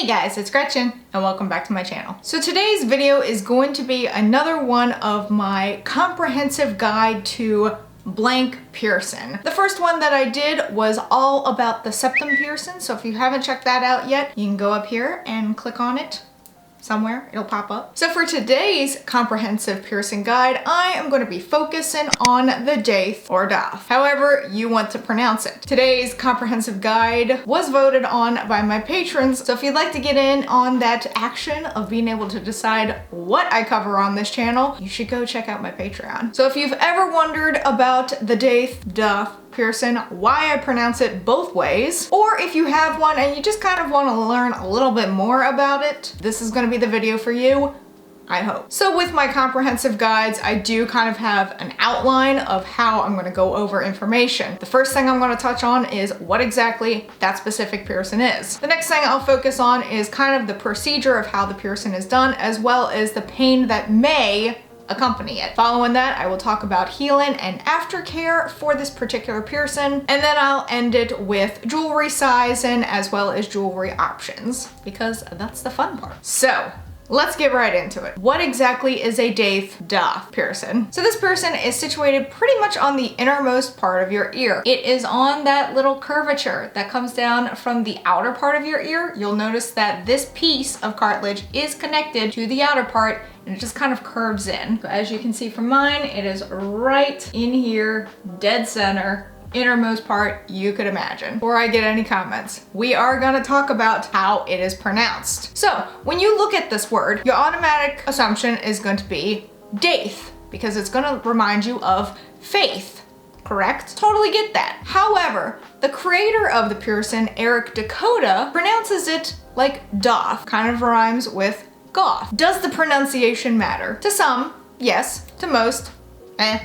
guys, it's Gretchen and welcome back to my channel. So today's video is going to be another one of my comprehensive guide to blank piercing. The first one that I did was all about the septum piercing, so if you haven't checked that out yet, you can go up here and click on it. Somewhere it'll pop up. So for today's comprehensive piercing guide, I am going to be focusing on the Daith or Daith, however you want to pronounce it. Today's comprehensive guide was voted on by my patrons, so if you'd like to get in on that action of being able to decide what I cover on this channel, you should go check out my Patreon. So if you've ever wondered about the Daith piercing, why I pronounce it both ways, or if you have one and you just kind of want to learn a little bit more about it, this is going to be the video for you, I hope. So with my comprehensive guides, I do kind of have an outline of how I'm going to go over information. The first thing I'm going to touch on is what exactly that specific piercing is. The next thing I'll focus on is kind of the procedure of how the piercing is done, as well as the pain that may accompany it. Following that, I will talk about healing and aftercare for this particular piercing, and then I'll end it with jewelry sizing as well as jewelry options, because that's the fun part. So let's get right into it. What exactly is a Daith piercing? So this piercing is situated pretty much on the innermost part of your ear. It is on that little curvature that comes down from the outer part of your ear. You'll notice that this piece of cartilage is connected to the outer part and it just kind of curves in. So as you can see from mine, it is right in here, dead center, innermost part you could imagine. Before I get any comments, we are going to talk about how it is pronounced. So when you look at this word, your automatic assumption is going to be Daith, because it's going to remind you of faith, correct? Totally get that. However, the creator of the piercing, Eric Dakota, pronounces it like Doth, kind of rhymes with goth. Does the pronunciation matter? To some, yes. To most,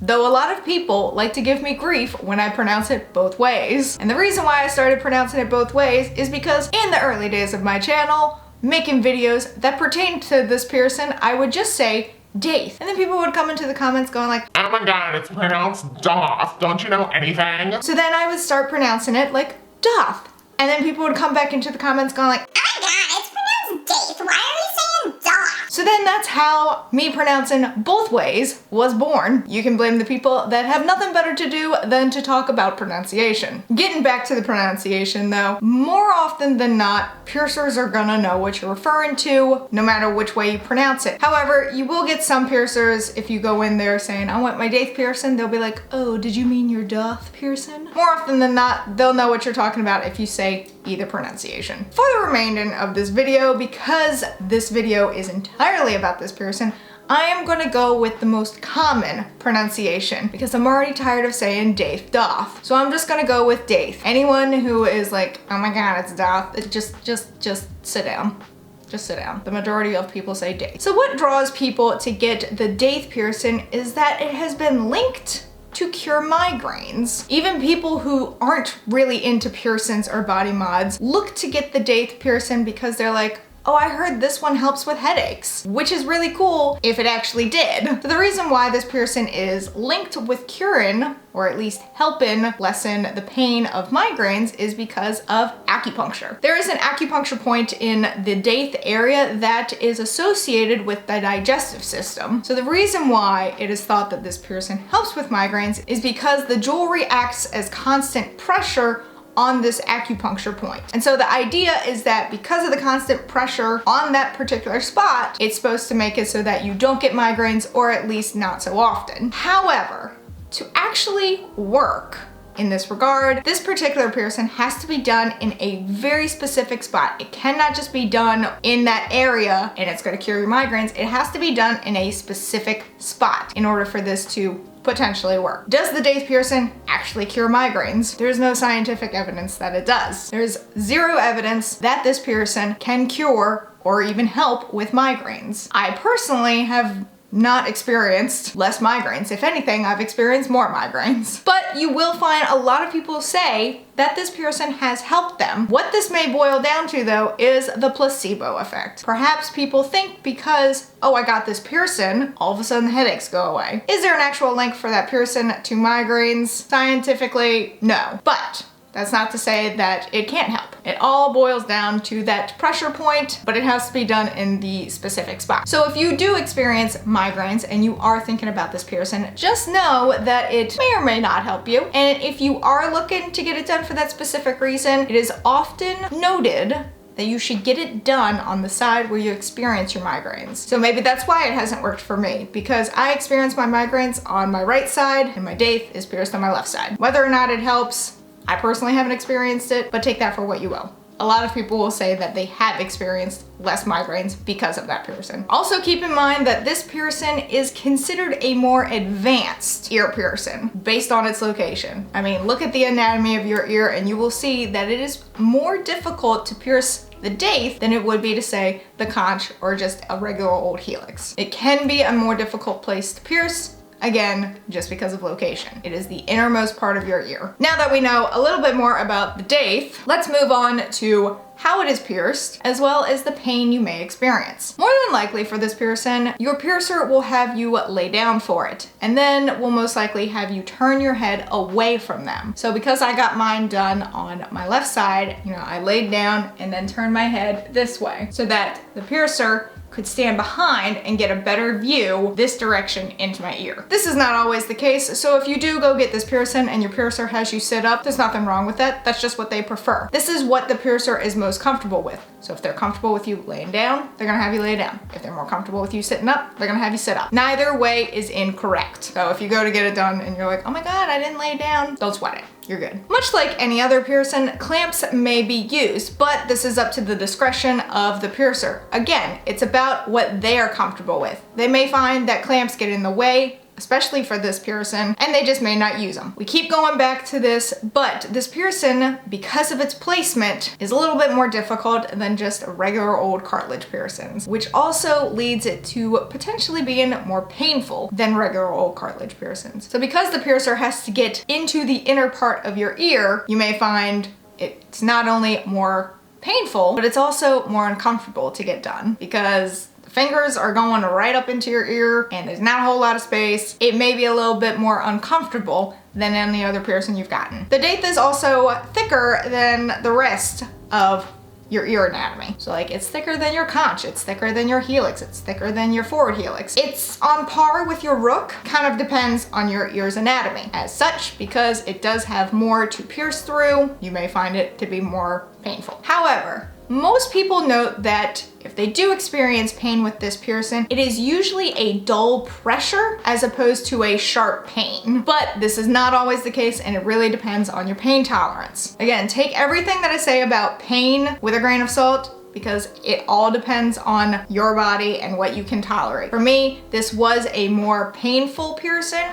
though a lot of people like to give me grief when I pronounce it both ways. And the reason why I started pronouncing it both ways is because in the early days of my channel, making videos that pertained to this piercing, I would just say Daith. And then people would come into the comments going like, oh my god, it's pronounced Doth. Don't you know anything? So then I would start pronouncing it like Doth. And then people would come back into the comments going like, oh my god, it's pronounced Daith. Why are you saying Doth? So then that's how me pronouncing both ways was born. You can blame the people that have nothing better to do than to talk about pronunciation. Getting back to the pronunciation though, more often than not, piercers are gonna know what you're referring to, no matter which way you pronounce it. However, you will get some piercers, if you go in there saying, I want my Daith piercing, they'll be like, oh, did you mean your Doth piercing? More often than not, they'll know what you're talking about if you say either pronunciation. For the remainder of this video, because this video is entirely about this piercing, I am gonna go with the most common pronunciation because I'm already tired of saying Daith, Doth. So I'm just gonna go with Daith. Anyone who is like, oh my god, it's Doth, just sit down. Just sit down. The majority of people say Daith. So what draws people to get the Daith piercing is that it has been linked to cure migraines. Even people who aren't really into piercings or body mods look to get the Daith piercing because they're like, oh, I heard this one helps with headaches, which is really cool if it actually did. So the reason why this piercing is linked with curing, or at least helping lessen the pain of migraines, is because of acupuncture. There is an acupuncture point in the Daith area that is associated with the digestive system. So the reason why it is thought that this piercing helps with migraines is because the jewelry acts as constant pressure on this acupuncture point. And so the idea is that because of the constant pressure on that particular spot, it's supposed to make it so that you don't get migraines, or at least not so often. However, to actually work in this regard, this particular piercing has to be done in a very specific spot. It cannot just be done in that area and it's gonna cure your migraines. It has to be done in a specific spot in order for this to potentially work. Does the Daith piercing actually cure migraines? There's no scientific evidence that it does. There's zero evidence that this piercing can cure or even help with migraines. I personally have not experienced less migraines. If anything, I've experienced more migraines. But you will find a lot of people say that this piercing has helped them. What this may boil down to though is the placebo effect. Perhaps people think because, oh, I got this piercing, all of a sudden the headaches go away. Is there an actual link for that piercing to migraines? Scientifically, no. But that's not to say that it can't help. It all boils down to that pressure point, but it has to be done in the specific spot. So if you do experience migraines and you are thinking about this piercing, just know that it may or may not help you. And if you are looking to get it done for that specific reason, it is often noted that you should get it done on the side where you experience your migraines. So maybe that's why it hasn't worked for me, because I experience my migraines on my right side and my Daith is pierced on my left side. Whether or not it helps, I personally haven't experienced it, but take that for what you will. A lot of people will say that they have experienced less migraines because of that piercing. Also keep in mind that this piercing is considered a more advanced ear piercing based on its location. I mean, look at the anatomy of your ear and you will see that it is more difficult to pierce the Daith than it would be to say the conch or just a regular old helix. It can be a more difficult place to pierce, again, just because of location. It is the innermost part of your ear. Now that we know a little bit more about the Daith, let's move on to how it is pierced, as well as the pain you may experience. More than likely for this piercing, your piercer will have you lay down for it, and then will most likely have you turn your head away from them. So because I got mine done on my left side, I laid down and then turned my head this way so that the piercer could stand behind and get a better view this direction into my ear. This is not always the case, so if you do go get this piercing and your piercer has you sit up, there's nothing wrong with that. That's just what they prefer. This is what the piercer is most comfortable with. So if they're comfortable with you laying down, they're gonna have you lay down. If they're more comfortable with you sitting up, they're gonna have you sit up. Neither way is incorrect. So if you go to get it done and you're like, oh my God, I didn't lay down, don't sweat it. You're good. Much like any other piercing, clamps may be used, but this is up to the discretion of the piercer. Again, it's about what they are comfortable with. They may find that clamps get in the way, especially for this piercing, and they just may not use them. We keep going back to this, but this piercing, because of its placement, is a little bit more difficult than just regular old cartilage piercings, which also leads it to potentially being more painful than regular old cartilage piercings. So because the piercer has to get into the inner part of your ear, you may find it's not only more painful, but it's also more uncomfortable to get done because fingers are going right up into your ear and there's not a whole lot of space. It may be a little bit more uncomfortable than any other piercing you've gotten. The Daith is also thicker than the rest of your ear anatomy. So like it's thicker than your conch, it's thicker than your helix, it's thicker than your forward helix. It's on par with your rook, kind of depends on your ear's anatomy. As such, because it does have more to pierce through, you may find it to be more painful. However, most people note that if they do experience pain with this piercing, it is usually a dull pressure as opposed to a sharp pain. But this is not always the case and it really depends on your pain tolerance. Again, take everything that I say about pain with a grain of salt because it all depends on your body and what you can tolerate. For me, this was a more painful piercing.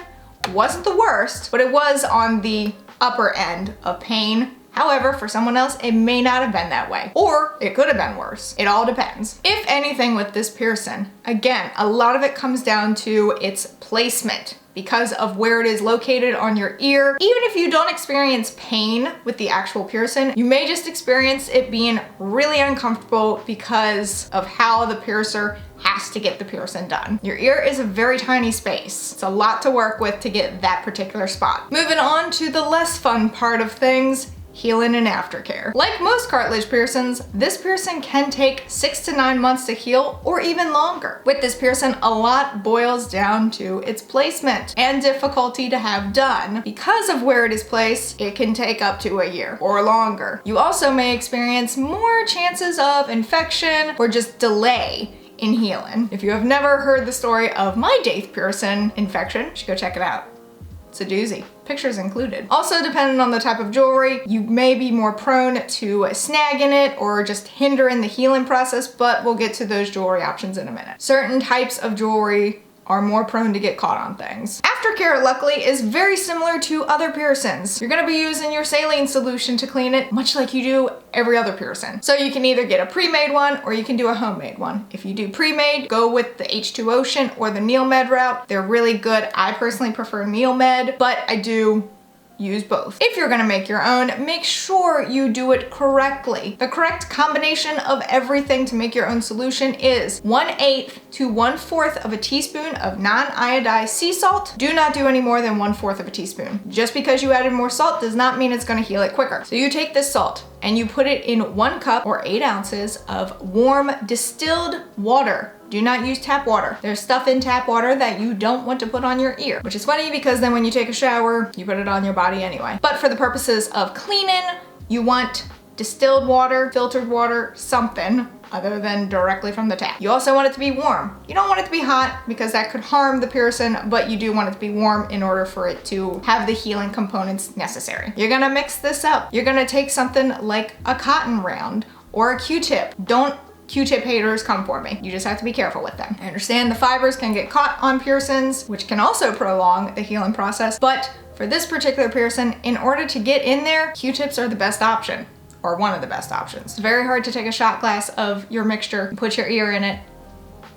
Wasn't the worst, but it was on the upper end of pain. However, for someone else, it may not have been that way, or it could have been worse. It all depends. If anything with this piercing, again, a lot of it comes down to its placement because of where it is located on your ear. Even if you don't experience pain with the actual piercing, you may just experience it being really uncomfortable because of how the piercer has to get the piercing done. Your ear is a very tiny space. It's a lot to work with to get that particular spot. Moving on to the less fun part of things, healing and aftercare. Like most cartilage piercings, this piercing can take 6 to 9 months to heal or even longer. With this piercing, a lot boils down to its placement and difficulty to have done. Because of where it is placed, it can take up to a year or longer. You also may experience more chances of infection or just delay in healing. If you have never heard the story of my Daith piercing infection, you should go check it out. It's a doozy. Pictures included. Also, depending on the type of jewelry, you may be more prone to snagging it or just hindering the healing process, but we'll get to those jewelry options in a minute. Certain types of jewelry are more prone to get caught on things. Aftercare, luckily, is very similar to other piercings. You're gonna be using your saline solution to clean it, much like you do every other piercing. So you can either get a pre-made one or you can do a homemade one. If you do pre-made, go with the H2 Ocean or the Neomed route. They're really good. I personally prefer Neomed, but I do use both. If you're gonna make your own, make sure you do it correctly. The correct combination of everything to make your own solution is 1/8 to 1/4 of a teaspoon of non-iodized sea salt. Do not do any more than 1/4 of a teaspoon. Just because you added more salt does not mean it's gonna heal it quicker. So you take this salt and you put it in 1 cup or 8 ounces of warm distilled water. Do not use tap water. There's stuff in tap water that you don't want to put on your ear, which is funny because then when you take a shower, you put it on your body anyway. But for the purposes of cleaning, you want distilled water, filtered water, something other than directly from the tap. You also want it to be warm. You don't want it to be hot because that could harm the piercing, but you do want it to be warm in order for it to have the healing components necessary. You're gonna mix this up. You're gonna take something like a cotton round or a Q-tip. Don't Q-tip haters come for me. You just have to be careful with them. I understand the fibers can get caught on piercings, which can also prolong the healing process, but for this particular piercing, in order to get in there, Q-tips are the best option, or one of the best options. It's very hard to take a shot glass of your mixture and put your ear in it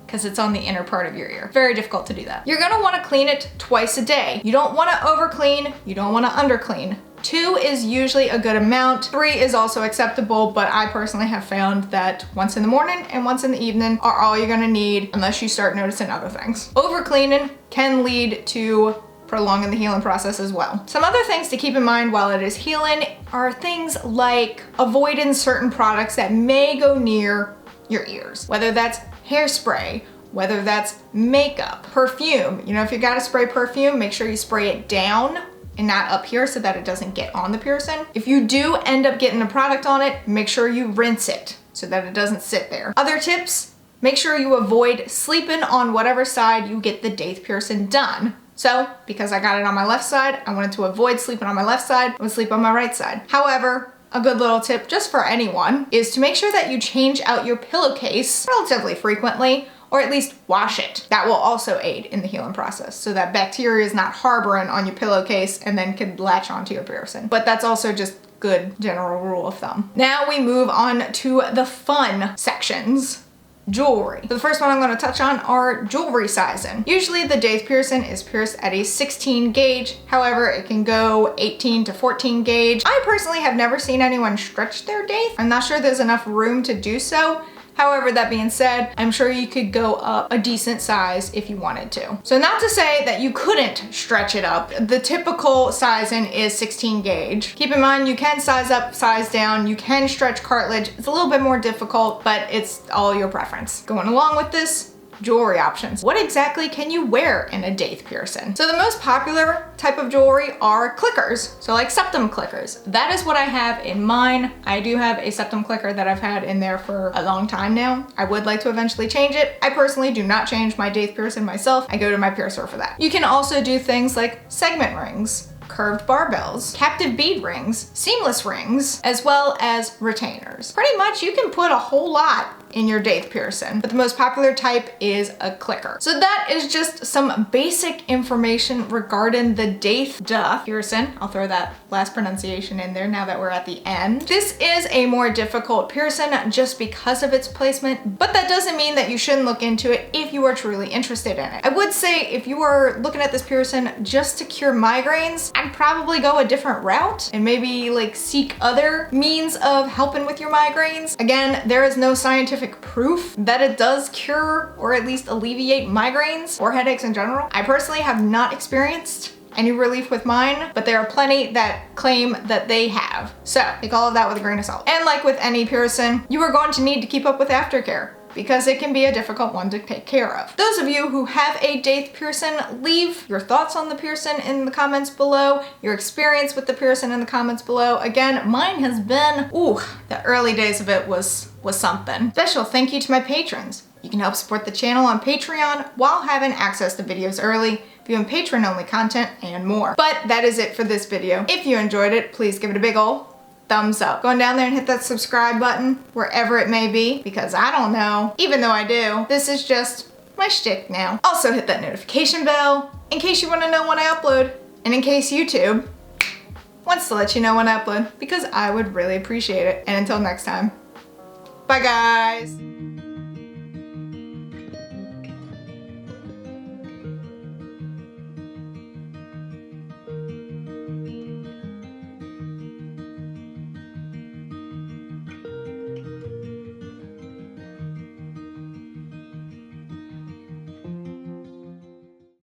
because it's on the inner part of your ear. Very difficult to do that. You're gonna wanna clean it twice a day. You don't wanna over clean, you don't wanna under clean. 2 is usually a good amount. 3 is also acceptable, but I personally have found that once in the morning and once in the evening are all you're gonna need unless you start noticing other things. Over cleaning can lead to prolonging the healing process as well. Some other things to keep in mind while it is healing are things like avoiding certain products that may go near your ears, whether that's hairspray, whether that's makeup, perfume. You know, if you gotta spray perfume, make sure you spray it down and not up here so that it doesn't get on the piercing. If you do end up getting a product on it, make sure you rinse it so that it doesn't sit there. Other tips, make sure you avoid sleeping on whatever side you get the Daith piercing done. So, because I got it on my left side, I wanted to avoid sleeping on my left side, I would sleep on my right side. However, a good little tip just for anyone is to make sure that you change out your pillowcase relatively frequently, or at least wash it. That will also aid in the healing process so that bacteria is not harboring on your pillowcase and then could latch onto your piercing. But that's also just good general rule of thumb. Now we move on to the fun sections. Jewelry. The first one I'm going to touch on are jewelry sizing. Usually the Daith piercing is pierced at a 16 gauge. However, it can go 18 to 14 gauge. I personally have never seen anyone stretch their Daith. I'm not sure there's enough room to do so. However, that being said, I'm sure you could go up a decent size if you wanted to. So not to say that you couldn't stretch it up. The typical sizing is 16 gauge. Keep in mind, you can size up, size down, you can stretch cartilage. It's a little bit more difficult, but it's all your preference. Going along with this, jewelry options. What exactly can you wear in a Daith piercing? So the most popular type of jewelry are clickers. So like septum clickers. That is what I have in mine. I do have a septum clicker that I've had in there for a long time now. I would like to eventually change it. I personally do not change my Daith piercing myself. I go to my piercer for that. You can also do things like segment rings, curved barbells, captive bead rings, seamless rings, as well as retainers. Pretty much you can put a whole lot in your Daith piercing, but the most popular type is a clicker. So that is just some basic information regarding the Daith piercing. I'll throw that last pronunciation in there now that we're at the end. This is a more difficult piercing just because of its placement, but that doesn't mean that you shouldn't look into it if you are truly interested in it. I would say if you are looking at this piercing just to cure migraines, I'd probably go a different route and maybe like seek other means of helping with your migraines. Again, there is no scientific proof that it does cure or at least alleviate migraines or headaches in general. I personally have not experienced any relief with mine, but there are plenty that claim that they have. So take all of that with a grain of salt. And like with any piercing, you are going to need to keep up with aftercare, because it can be a difficult one to take care of. Those of you who have a Daith piercing, leave your thoughts on the piercing in the comments below, your experience with the piercing in the comments below. Again, mine has been, the early days of it was something. Special thank you to my patrons. You can help support the channel on Patreon while having access to videos early, viewing patron-only content, and more. But that is it for this video. If you enjoyed it, please give it a big ol' thumbs up. Going down there and hit that subscribe button, wherever it may be, because I don't know, even though I do. This is just my shtick now. Also hit that notification bell in case you want to know when I upload, and in case YouTube wants to let you know when I upload, because I would really appreciate it. And until next time, bye guys.